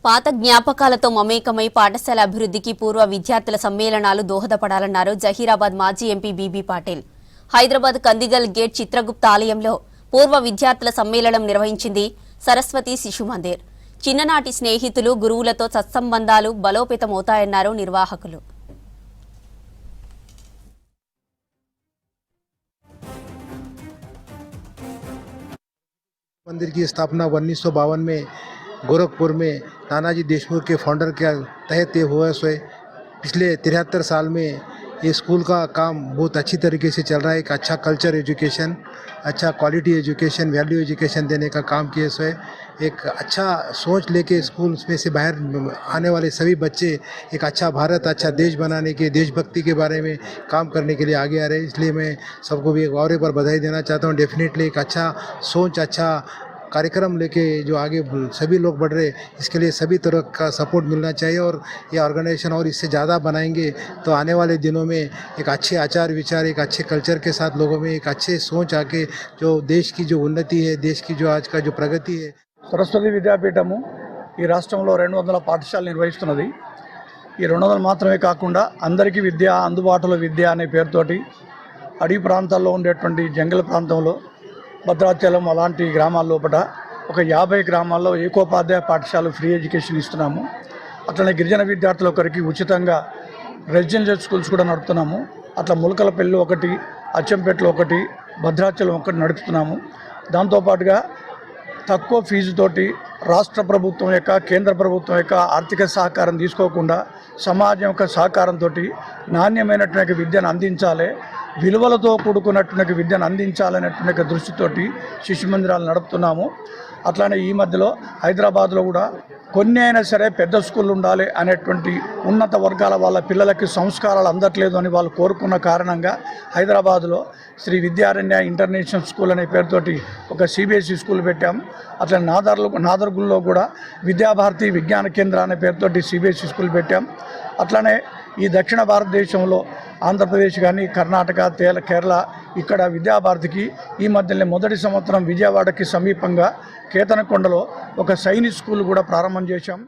పాత జ్ఞాపకాలతో మమేకమై పాఠశాల అభివృద్ధికి పూర్వ విద్యార్థుల సమ్మేళనాలు దోహదపడాలన్నారు జహీరాబాద్ మాజీ ఎంపీ బీబీ పాటిల్. హైదరాబాద్ కందిగల్ గేట్ చిత్రగుప్త ఆలయంలో పూర్వ విద్యార్థుల సమ్మేళనం నిర్వహించింది సరస్వతి శిశు మందిర్. చిన్ననాటి స్నేహితులు, గురువులతో సత్సంబంధాలు బలోపేతమవుతాయన్నారు నిర్వాహకులు. मंदिर की स्थापना 1952 में गोरखपुर में नानाजी देशमुख के फाउंडर के तहत हुआ है। पिछले 73 साल में ये स्कूल का काम बहुत अच्छी तरीके से चल रहा है। एक अच्छा कल्चर एजुकेशन, अच्छा क्वालिटी एजुकेशन, वैल्यू एजुकेशन देने का काम किए हुए। एक अच्छा सोच लेके स्कूल में से बाहर आने वाले सभी बच्चे एक अच्छा भारत, अच्छा देश बनाने के, देशभक्ति के बारे में काम करने के लिए आगे आ रहे हैं। इसलिए मैं सबको भी एक और एक बार बधाई देना चाहता हूँ। डेफिनेटली एक अच्छा सोच, अच्छा कार्यक्रम लेके जो आगे सभी लोग बढ़ रहे, इसके लिए सभी तरह का सपोर्ट मिलना चाहिए। और ये ऑर्गेनाइजेशन और इससे ज़्यादा बनाएंगे तो आने वाले दिनों में एक अच्छे आचार विचार, एक अच्छे कल्चर के साथ लोगों में एक अच्छे सोच आके जो देश की जो उन्नति है, देश की जो आज का जो प्रगति है। సరస్వతి విద్యాపీఠము ఈ రాష్ట్రంలో 200 పాఠశాలలు నిర్వహిస్తున్నది. ఈ 200 మాత్రమే కాకుండా అందరికీ విద్య, అందుబాటులో విద్య అనే పేరుతోటి అడవి ప్రాంతాల్లో ఉండేటువంటి జంగల్ ప్రాంతంలో భద్రాచలం అలాంటి గ్రామాల లోపల ఒక 50 గ్రామాల్లో ఏకోపాధ్యాయ పాఠశాల ఫ్రీ ఎడ్యుకేషన్ ఇస్తున్నాము. అట్లనే గిరిజన విద్యార్థుల ఒకరికి ఉచితంగా రెసిడెన్షియల్ స్కూల్స్ కూడా నడుపుతున్నాము. అట్లా ములకలపల్లి ఒకటి, అచ్చంపేటలో ఒకటి, భద్రాచలం ఒకటి నడుపుతున్నాము. దాంతోపాటుగా తక్కువ ఫీజుతోటి రాష్ట్ర ప్రభుత్వం యొక్క, కేంద్ర ప్రభుత్వం యొక్క ఆర్థిక సహకారం తీసుకోకుండా సమాజం యొక్క సహకారంతో నాణ్యమైనటువంటి విద్యను అందించాలి, విలువలతో కూడుకున్నటువంటి విద్యను అందించాలనేటువంటి దృష్టితోటి శిశు మందిరాలు నడుపుతున్నాము. అట్లానే ఈ మధ్యలో హైదరాబాద్లో కూడా కొన్ని అయినా సరే పెద్ద స్కూళ్ళు ఉండాలి అనేటువంటి ఉన్నత వర్గాల వాళ్ళ పిల్లలకి సంస్కారాలు అందట్లేదు అని వాళ్ళు కోరుకున్న కారణంగా హైదరాబాద్లో శ్రీ విద్యారణ్య ఇంటర్నేషనల్ స్కూల్ అనే పేరుతోటి ఒక సిబిఎస్ఈ స్కూల్ పెట్టాము. అట్లా నాదర్గుల్లో కూడా విద్యాభారతి విజ్ఞాన కేంద్ర అనే పేరుతోటి సిబిఎస్ఈ స్కూల్ పెట్టాం. అట్లనే ఈ దక్షిణ భారతదేశంలో ఆంధ్రప్రదేశ్ కానీ, కర్ణాటక, కేరళ ఇక్కడ విద్యాభారతికి ఈ మధ్యనే మొదటి సంవత్సరం విజయవాడకి సమీపంగా కేతనకొండలో ఒక సైనిక్ స్కూల్ కూడా ప్రారంభం చేశాం.